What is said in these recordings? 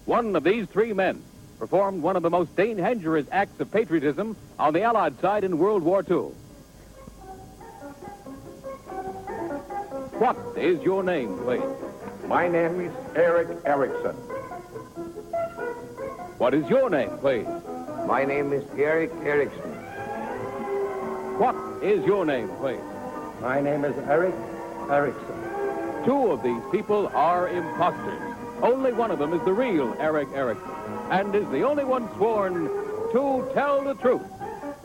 One of these three men performed one of the most dangerous acts of patriotism on the Allied side in World War II. What is your name, please? My name is Eric Erickson. What is your name, please? My name is Eric Erickson. What is your name, please? My name is Eric Erickson. Two of these people are imposters. Only one of them is the real Eric Erickson, and is the only one sworn to tell the truth.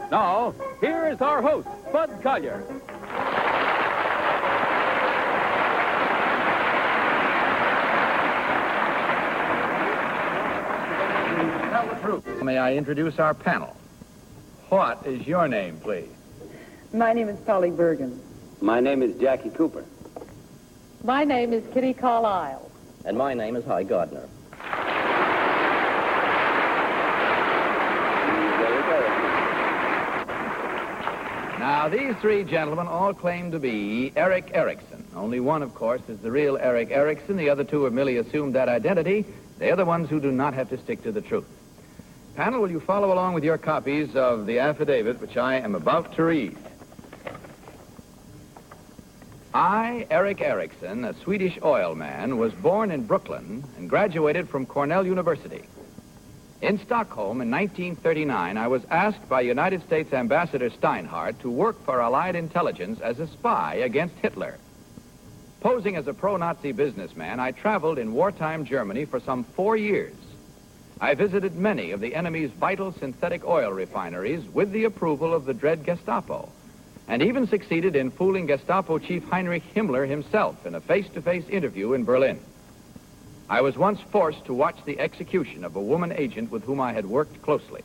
Now, here is our host, Bud Collyer. Tell the truth. May I introduce our panel? What is your name, please? My name is Polly Bergen. My name is Jackie Cooper. My name is Kitty Carlisle. And my name is Hy Gardner. Now, these three gentlemen all claim to be Eric Erickson. Only one, of course, is the real Eric Erickson. The other two have merely assumed that identity. They are the ones who do not have to stick to the truth. Panel, will you follow along with your copies of the affidavit which I am about to read? I, Eric Erickson, a Swedish oil man, was born in Brooklyn and graduated from Cornell University. In Stockholm in 1939, I was asked by United States Ambassador Steinhardt to work for Allied intelligence as a spy against Hitler. Posing as a pro-Nazi businessman, I traveled in wartime Germany for some 4 years. I visited many of the enemy's vital synthetic oil refineries with the approval of the dread Gestapo, and even succeeded in fooling Gestapo Chief Heinrich Himmler himself in a face-to-face interview in Berlin. I was once forced to watch the execution of a woman agent with whom I had worked closely.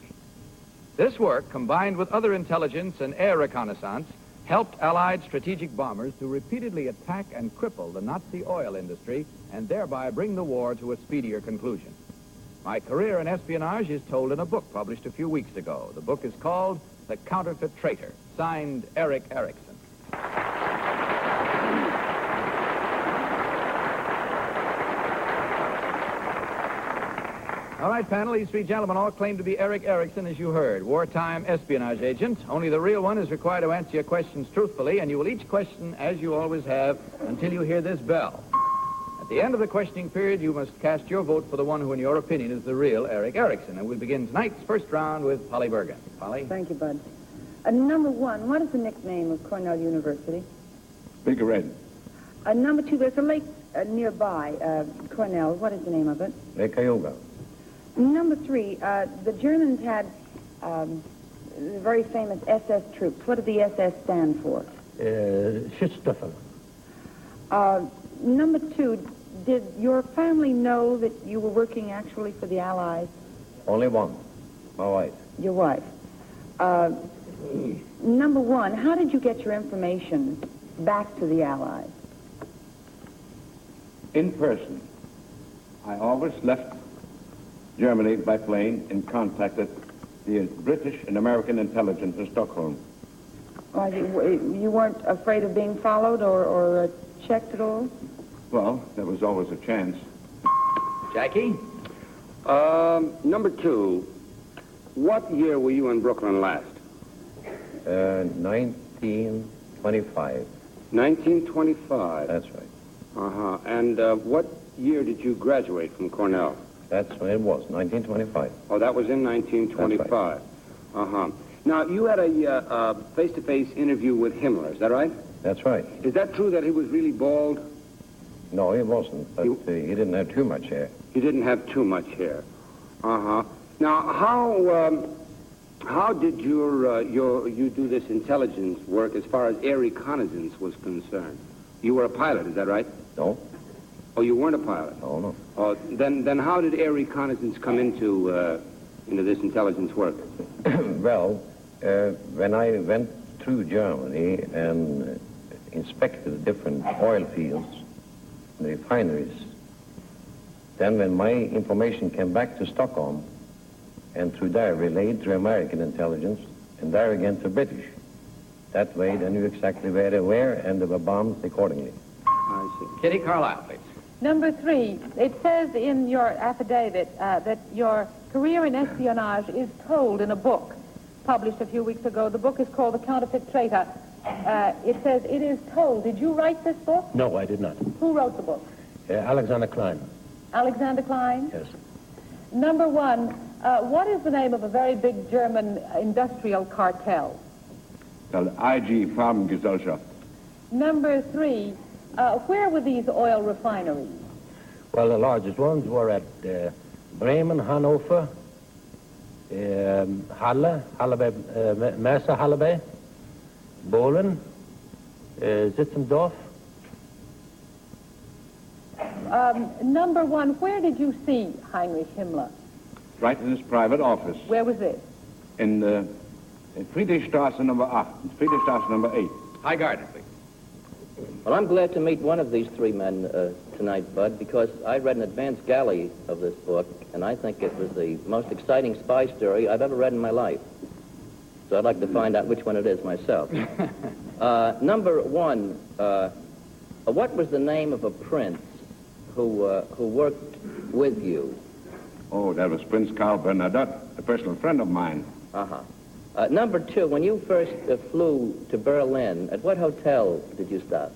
This work, combined with other intelligence and air reconnaissance, helped Allied strategic bombers to repeatedly attack and cripple the Nazi oil industry and thereby bring the war to a speedier conclusion. My career in espionage is told in a book published a few weeks ago. The book is called The Counterfeit Traitor, signed Eric Erickson. All right, panel, these three gentlemen all claim to be Eric Erickson, as you heard, wartime espionage agent. Only the real one is required to answer your questions truthfully, and you will each question, as you always have, until you hear this bell. At the end of the questioning period, you must cast your vote for the one who, in your opinion, is the real Eric Erickson. And we'll begin tonight's first round with Polly Bergen. Polly? Thank you, Bud. Number one, what is the nickname of Cornell University? Big Red. Number two, there's a lake nearby, Cornell. What is the name of it? Lake Cayuga. Number three, the Germans had the very famous SS troops. What did the SS stand for? Schutzstaffel. Number two, did your family know that you were working actually for the Allies? Only one. My wife. Your wife. Number one, how did you get your information back to the Allies? In person. I always left Germany by plane and contacted the British and American intelligence in Stockholm. You weren't afraid of being followed or checked at all? Well, there was always a chance. Jackie? Number two, what year were you in Brooklyn last? 1925. 1925. That's right. Uh-huh. And what year did you graduate from Cornell? That's when it was, 1925. Oh, that was in 1925. That's right. Uh-huh. Now, you had a face-to-face interview with Himmler, is that right? That's right. Is that true that he was really bald? No, he wasn't, but he didn't have too much hair. He didn't have too much hair. Uh-huh. Now, how did you do this intelligence work as far as air reconnaissance was concerned? You were a pilot, is that right? No. Oh, you weren't a pilot? No, no. Oh, then how did air reconnaissance come into this intelligence work? Well, when I went through Germany and inspected different oil fields, refineries, then when my information came back to Stockholm, and through there relayed to American intelligence, and there again to British. That way, they knew exactly where they were, and they were bombed accordingly. I see. Kitty Carlisle, please. Number 3, it says in your affidavit that your career in espionage is told in a book published a few weeks ago. The book is called The Counterfeit Traitor. It says it is told. Did you write this book? No, I did not. Who wrote the book? Alexander Klein. Alexander Klein? Yes. Number 1, what is the name of a very big German industrial cartel? The IG Farbengesellschaft. Number 3, where were these oil refineries? Well, the largest ones were at Bremen, Hanover, Halle, Messe, Hallebe, Bohlen, Zitzendorf. Number 1, where did you see Heinrich Himmler? Right in his private office. Where was it? In Friedrichstrasse number 8. Friedrichstrasse number 8. High Gardner, please. Well, I'm glad to meet one of these three men tonight, Bud, because I read an advanced galley of this book, and I think it was the most exciting spy story I've ever read in my life. So I'd like to find out which one it is myself. Number 1, what was the name of a prince who worked with you? Oh, that was Prince Karl Bernadotte, a personal friend of mine. Uh-huh. Number 2, when you first flew to Berlin, at what hotel did you stop?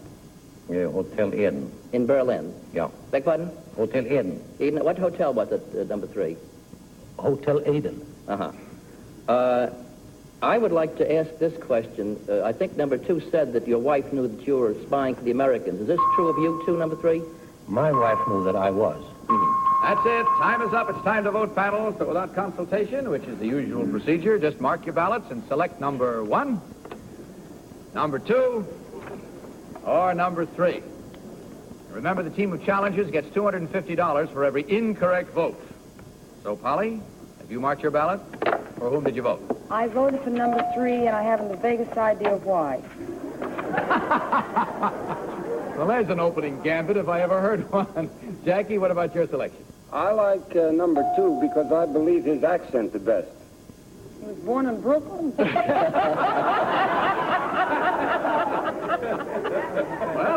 Hotel Eden. In Berlin? Yeah. Beg pardon? Hotel Eden. Eden. What hotel was it, number 3? Hotel Eden. Uh-huh. I would like to ask this question. I think number 2 said that your wife knew that you were spying for the Americans. Is this true of you, too, number 3? My wife knew that I was. That's it. Time is up. It's time to vote, panel. So without consultation, which is the usual procedure, just mark your ballots and select number 1, number 2, or number 3. Remember, the team of challengers gets $250 for every incorrect vote. So, Polly, have you marked your ballot? For whom did you vote? I voted for number 3, and I haven't the vaguest idea of why. Well, there's an opening gambit if I ever heard one. Jackie, what about your selection? I like number 2 because I believe his accent the best. He was born in Brooklyn. Well,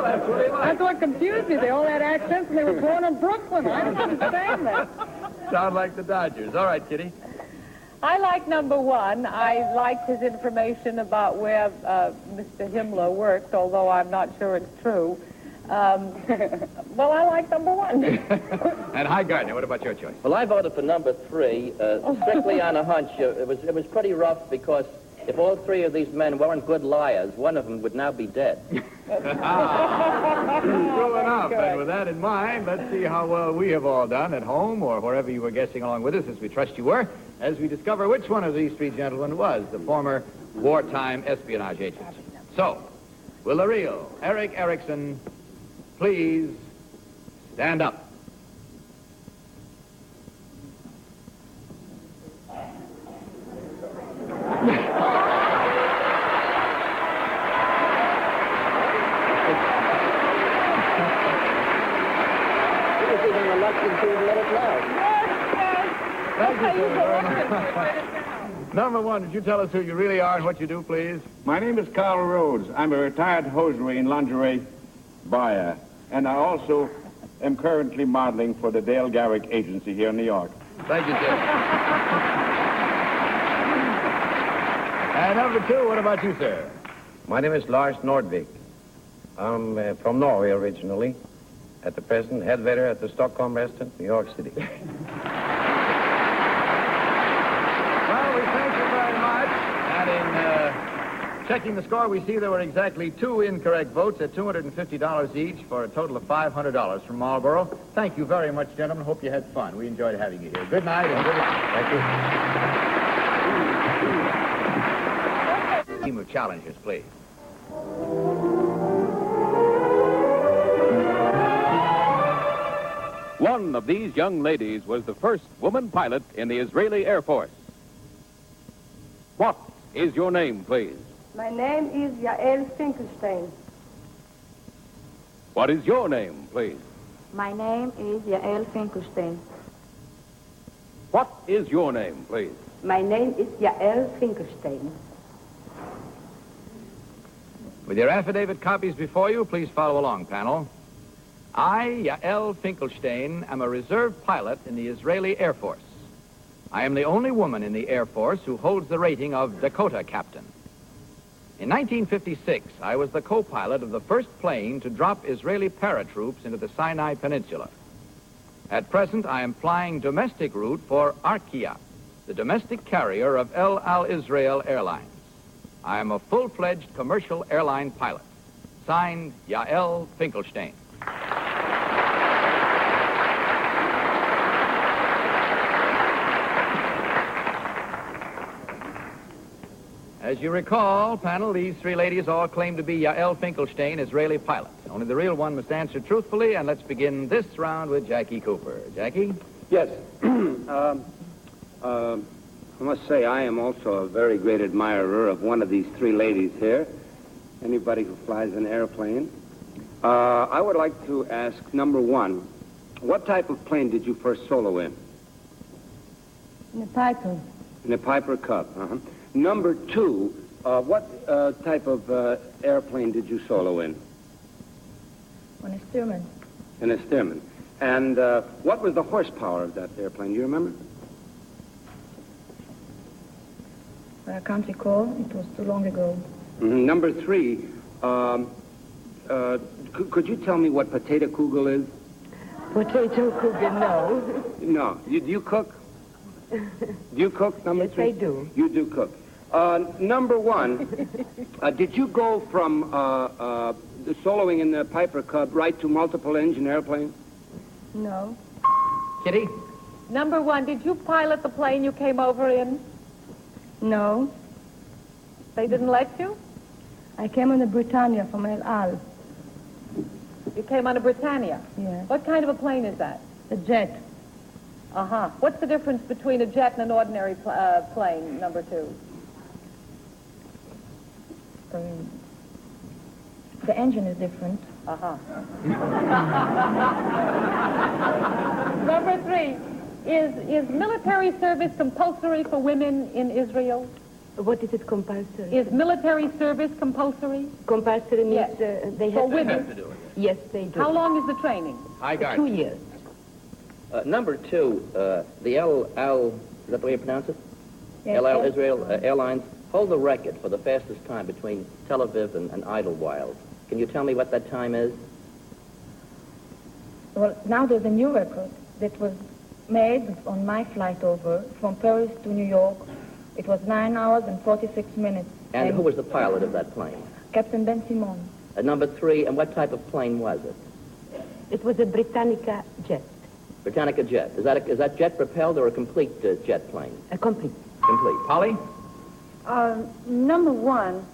that's what he likes. That's what confused me. They all had accents, and they were born in Brooklyn. I don't understand that. Sound like the Dodgers. All right, Kitty. I like number 1. I liked his information about where Mr. Himmler worked, although I'm not sure it's true. Well, I like number 1. And High Gardner, what about your choice? Well, I voted for number 3, strictly on a hunch. It was pretty rough because if all 3 of these men weren't good liars, one of them would now be dead. True enough. And with that in mind, let's see how well we have all done at home or wherever you were guessing along with us, as we trust you were, as we discover which one of these 3 gentlemen was the former wartime espionage agent. So, will the real Eric Erickson please stand up? Number 1, would you tell us who you really are and what you do, please? My name is Carl Rhodes. I'm a retired hosiery and lingerie buyer, and I also am currently modeling for the Dale Garrick Agency here in New York. Thank you, sir. And number 2, what about you, sir? My name is Lars Nordvik. I'm from Norway originally. At the present, head waiter at the Stockholm restaurant, New York City. Well, we thank you very much. And in checking the score, we see there were exactly 2 incorrect votes at $250 each for a total of $500 from Marlboro. Thank you very much, gentlemen. Hope you had fun. We enjoyed having you here. Good night and good night. Thank you. Team of challengers, please. One of these young ladies was the first woman pilot in the Israeli Air Force. What is your name, please? My name is Yael Finkelstein. What is your name, please? My name is Yael Finkelstein. What is your name, please? My name is Yael Finkelstein. With your affidavit copies before you, please follow along, panel. I, Yael Finkelstein, am a reserve pilot in the Israeli Air Force. I am the only woman in the Air Force who holds the rating of Dakota Captain. In 1956, I was the co-pilot of the first plane to drop Israeli paratroops into the Sinai Peninsula. At present, I am flying domestic route for Arkia, the domestic carrier of El Al Israel Airlines. I am a full-fledged commercial airline pilot. Signed, Yael Finkelstein. As you recall, panel, these three ladies all claim to be Yael Finkelstein, Israeli pilot. Only the real one must answer truthfully, and let's begin this round with Jackie Cooper. Jackie? Yes. I must say I am also a very great admirer of one of these three ladies here. Anybody who flies an airplane. I would like to ask, number one, what type of plane did you first solo in? In a Piper. In a Piper Cub, uh-huh. Number two, what type of airplane did you solo in? On a Stearman. In a Stearman. And what was the horsepower of that airplane? Do you remember? I can't recall. It was too long ago. Mm-hmm. Number three, could you tell me what potato kugel is? Potato kugel, no. No. Do you cook? Do you cook, number Yes, three? I do. You do cook. Number one, did you go from the soloing in the Piper Cub right to multiple engine airplanes? No. Kitty? Number one, did you pilot the plane you came over in? No. They didn't let you? I came on the Britannia from El Al. You came on a Britannia? Yes. What kind of a plane is that? A jet. Uh-huh. What's the difference between a jet and an ordinary plane, number two? The engine is different. Uh-huh. Number three, is military service compulsory for women in Israel? What is it compulsory? Is military service compulsory? Compulsory means Yes. they For have women? To do it. Yes, they do. How long is the training? High guard. 2 years. Number two, the El Al, is that the way you pronounce it? Yes, El Al yes. Israel Airlines hold the record for the fastest time between Tel Aviv and Idlewild. Can you tell me what that time is? Well, now there's a new record that was made on my flight over from Paris to New York. It was 9 hours and 46 minutes. And who was the pilot of that plane? Captain Ben Simon. Number three, and what type of plane was it? It was a Britannica jet. Britannica jet. Is that jet propelled or a complete jet plane? A complete. Complete. Polly? Number one,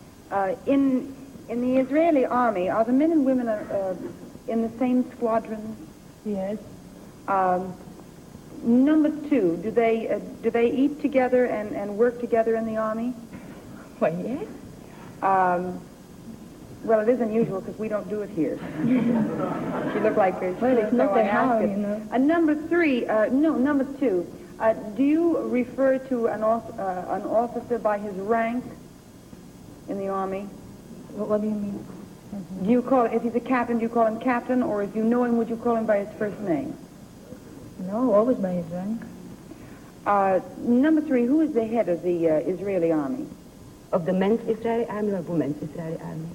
in the Israeli army, are the men and women in the same squadrons? Yes. Number two, do they eat together and work together in the army? Why, yes. Well, it is unusual because we don't do it here. She looked like her. Well, it's not so I that hard, asked it. you know. Number three, number two, do you refer to an officer by his rank in the army? What do you mean? Do you call, if he's a captain, do you call him captain, or if you know him, would you call him by his first name? No, always by his rank. Number three, who is the head of the Israeli army? Of the men's Israeli army or women's Israeli army?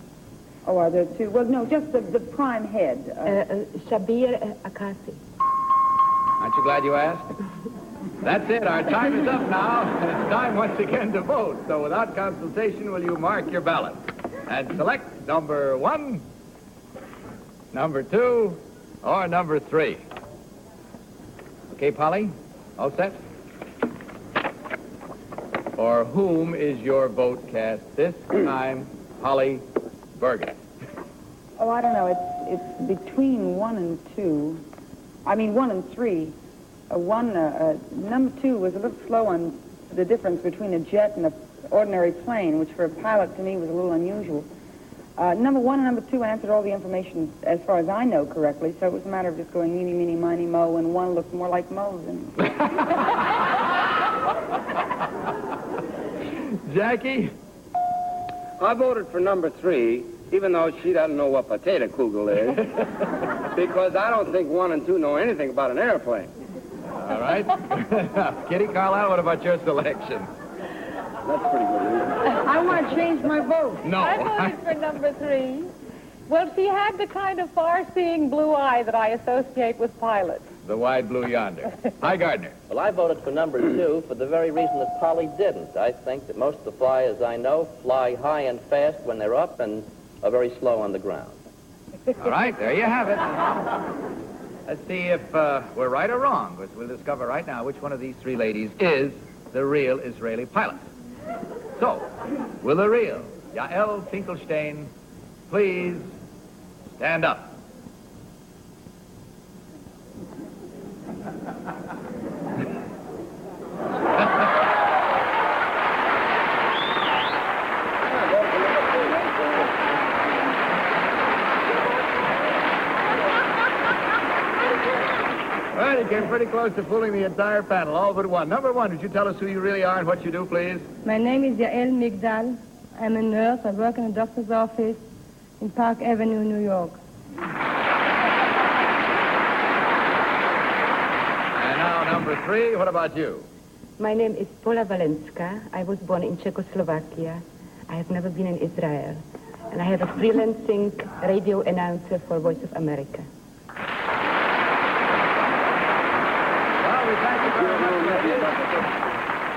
Oh, are there two? Well, no, just the prime head. Shabir Akasi. Aren't you glad you asked? That's it. Our time is up now. And it's time once again to vote. So without consultation, will you mark your ballot? And select number one, number two, or number three. Okay, Polly? All set? For whom is your vote cast this time, Polly Bergen? Oh, I don't know. It's between 1 and 2. I mean, 1 and 3. Number 2 was a little slow on the difference between a jet and an ordinary plane, which for a pilot to me was a little unusual. Number 1 and number 2 answered all the information as far as I know correctly, so it was a matter of just going meeny, meeny, miny, mo, and one looked more like Mo than... Jackie? I voted for number 3 even though she doesn't know what potato kugel is, because I don't think 1 and 2 know anything about an airplane. All right. Kitty Carlisle, what about your selection? That's pretty good. I want to change my vote. No. I voted for number 3. Well, she had the kind of far-seeing blue eye that I associate with pilots. The wide blue yonder. Hi, Gardner. Well, I voted for number 2 for the very reason that Polly didn't. I think that most of the flyers I know fly high and fast when they're up and are very slow on the ground. All right, there you have it. Let's see if we're right or wrong, because we'll discover right now which one of these 3 ladies is the real Israeli pilot. So, will the real Yael Finkelstein please stand up? Well, you came pretty close to fooling the entire panel, all but one. Number 1, would you tell us who you really are and what you do, please? My name is Yael Migdal. I'm a nurse. I work in a doctor's office in Park Avenue, New York. And now, number 3, what about you? My name is Paula Valenska. I was born in Czechoslovakia. I have never been in Israel. And I have a freelancing radio announcer for Voice of America. Well, we thank you very much.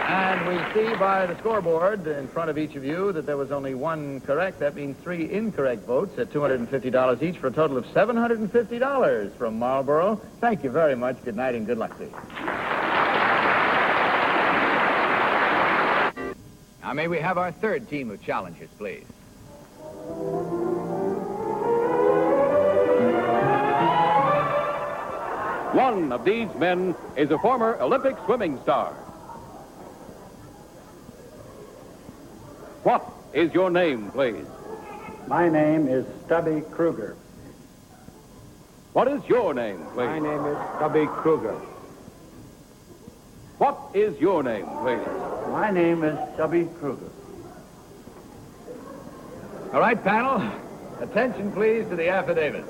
And we see by the scoreboard in front of each of you that there was only 1 correct. That means 3 incorrect votes at $250 each for a total of $750 from Marlboro. Thank you very much. Good night and good luck to you. Now, may we have our 3rd team of challengers, please? One of these men is a former Olympic swimming star. What is your name, please? My name is Stubby Kruger. What is your name, please? My name is Stubby Kruger. What is your name, please? My name is Stubby Kruger. All right, panel. Attention, please, to the affidavit.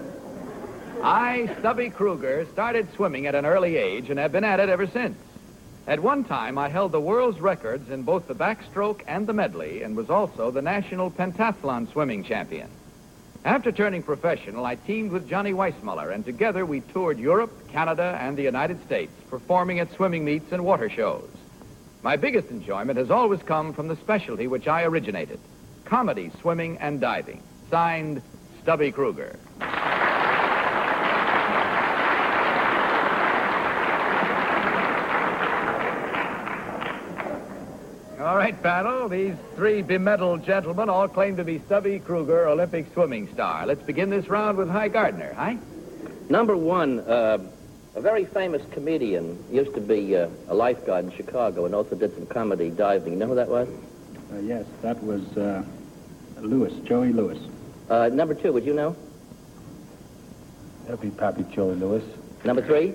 I, Stubby Kruger, started swimming at an early age and have been at it ever since. At one time, I held the world's records in both the backstroke and the medley and was also the national pentathlon swimming champion. After turning professional, I teamed with Johnny Weissmuller, and together we toured Europe, Canada, and the United States, performing at swimming meets and water shows. My biggest enjoyment has always come from the specialty which I originated, comedy, swimming, and diving. Signed, Stubby Kruger. All right, panel, these 3 bemedaled gentlemen all claim to be Stubby Kruger, Olympic swimming star. Let's begin this round with Hi Gardner. Hi. Number 1, a very famous comedian, used to be a lifeguard in Chicago and also did some comedy diving. You know who that was? Yes, that was Lewis, Joey Lewis. Number 2, would you know? That'd be Pappy Joey Lewis. Number 3?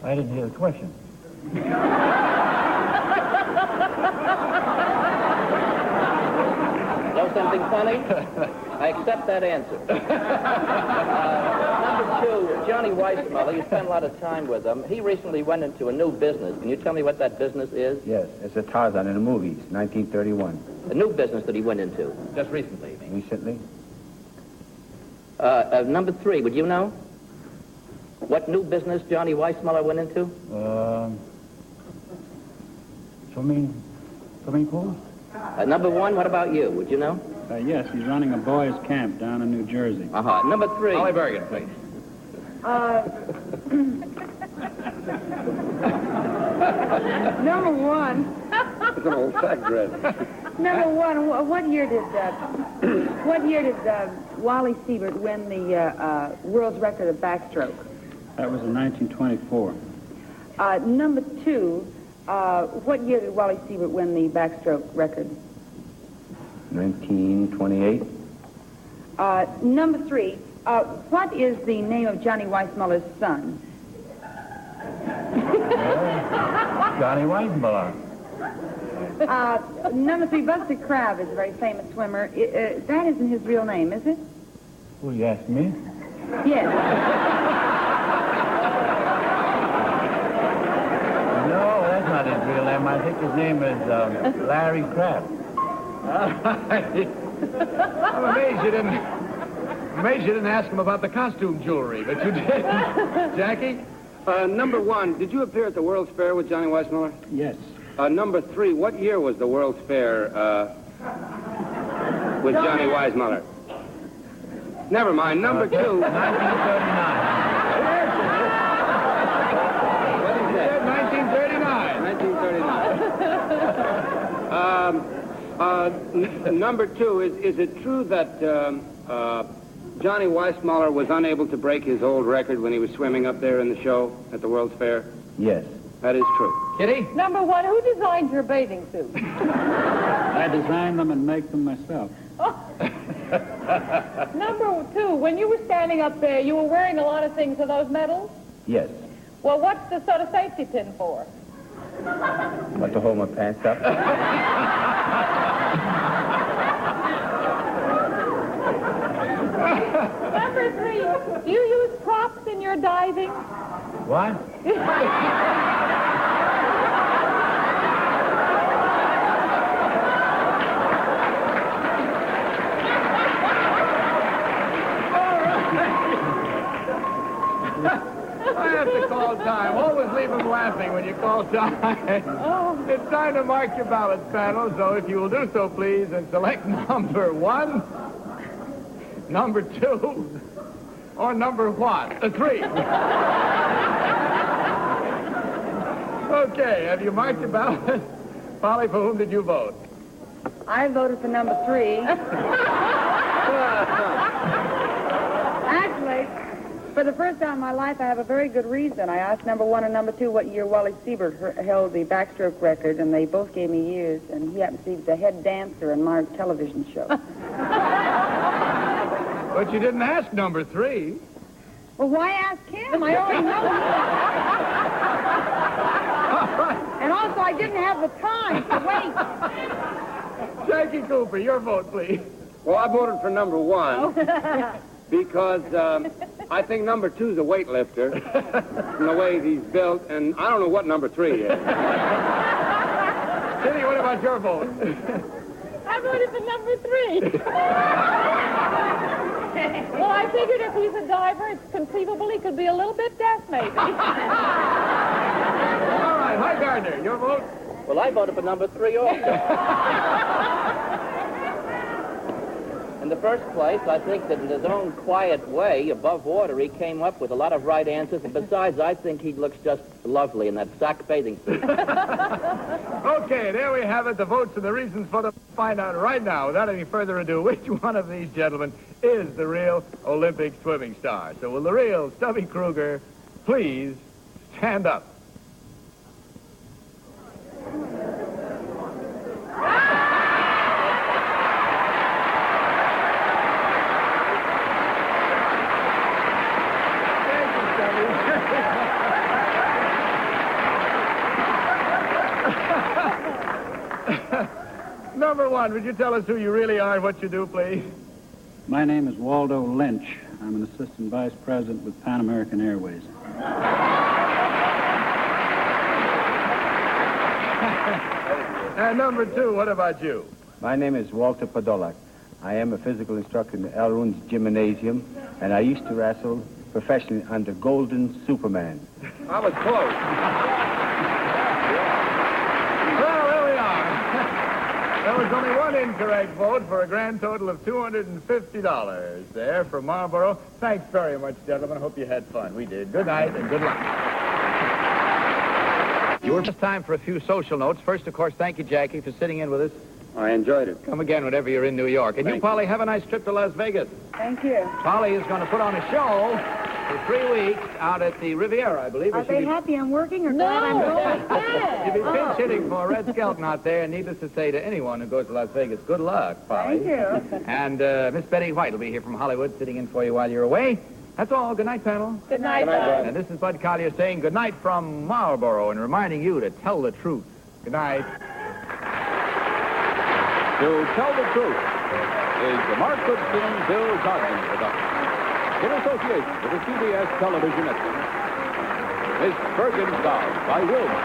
I didn't hear the question. Know something funny? I accept that answer. Number 2, Johnny Weissmuller. You spent a lot of time with him. He recently went into a new business. Can you tell me what that business is? Yes, it's a Tarzan in the movies, 1931. A new business that he went into. Just recently, you mean? Recently? Number 3, would you know? What new business Johnny Weissmuller went into? Swimming pool? Number 1, what about you? Would you know? Yes, he's running a boys' camp down in New Jersey. Number 3. Holly Bergen, please. Number 1. It's an old sack dress. Number 1. What year did Wally Siebert win the world's record of backstroke? That was in 1924. Number 2. What year did Wally Siebert win the backstroke record? 1928. Number 3. What is the name of Johnny Weissmuller's son? Johnny Weissmuller. Number 3, Buster Crabbe is a very famous swimmer. That isn't his real name, is it? Well, you asked me. Yes. No, that's not his real name. I think his name is Larry Crabbe. I'm amazed you didn't ask him about the costume jewelry, but you did. Jackie? Number 1, did you appear at the World's Fair with Johnny Weissmuller? Yes. Number 3, what year was the World's Fair with Johnny Weissmuller? Never mind. Number 2. 1939. 1939. Number 2, is it true that Johnny Weissmuller was unable to break his old record when he was swimming up there in the show at the World's Fair? Yes. That is true. Kitty? Number 1, who designed your bathing suit? I designed them and make them myself. Number 2, when you were standing up there, you were wearing a lot of things. Are those medals? Yes. Well, what's the sort of safety pin for? What, to hold my pants up? Number 3, do you use props in your diving? What? I have to call time. Always leave them laughing when you call time. It's time to mark your ballots, panel, so if you will do so, please, and select number 1, number 2, or number what? 3. Okay, have you marked your ballot? Polly, for whom did you vote? I voted for number 3. Actually, for the first time in my life, I have a very good reason. I asked number 1 and number 2 what year Wally Siebert held the backstroke record, and they both gave me years, and he happened to be the head dancer in my television show. But you didn't ask number 3. Well, why ask him? I already know him. And also, I didn't have the time to wait. Jackie Cooper, your vote, please. Well, I voted for number 1 because I think number 2's a weightlifter from the way he's built, and I don't know what number 3 is. Kitty, what about your vote? I voted for number 3. Well, I figured if he's a diver, it's conceivable he could be a little bit deaf, maybe. All right, Hi Gardner, your vote? Well, I voted for number 3 also. In the first place, I think that in his own quiet way, above water, he came up with a lot of right answers. And besides, I think he looks just lovely in that sack bathing suit. Okay, there we have it, the votes and the reasons for them. Find out right now, without any further ado, which one of these gentlemen is the real Olympic swimming star. So will the real Stubby Kruger please stand up? Number 1, would you tell us who you really are and what you do, please? My name is Waldo Lynch. I'm an assistant vice president with Pan American Airways. And number 2, what about you? My name is Walter Podolak. I am a physical instructor in the El Runs Gymnasium, and I used to wrestle professionally under Golden Superman. I was close. Well, there we are. There was only one incorrect vote for a grand total of $250 there from Marlboro. Thanks very much, gentlemen. Hope you had fun. We did. Good night and good luck. It's time for a few social notes. First, of course, thank you, Jackie, for sitting in with us. I enjoyed it. Come again whenever you're in New York. And you, Polly, have a nice trip to Las Vegas. Thank you. Polly is going to put on a show for 3 weeks out at the Riviera, I believe. Are they happy I'm working or glad I'm going? You'll be pinch hitting for Red Skelton out there, and needless to say to anyone who goes to Las Vegas, good luck, Polly. Thank you. And Miss Betty White will be here from Hollywood, sitting in for you while you're away. That's all. Good night, panel. Good night, Bud. And this is Bud Collier saying good night from Marlboro and reminding you to tell the truth. Good night. To Tell the Truth is the Mark Goodson, Bill Godwin production, in association with the CBS Television Network. Miss Bergenstown by Wilma.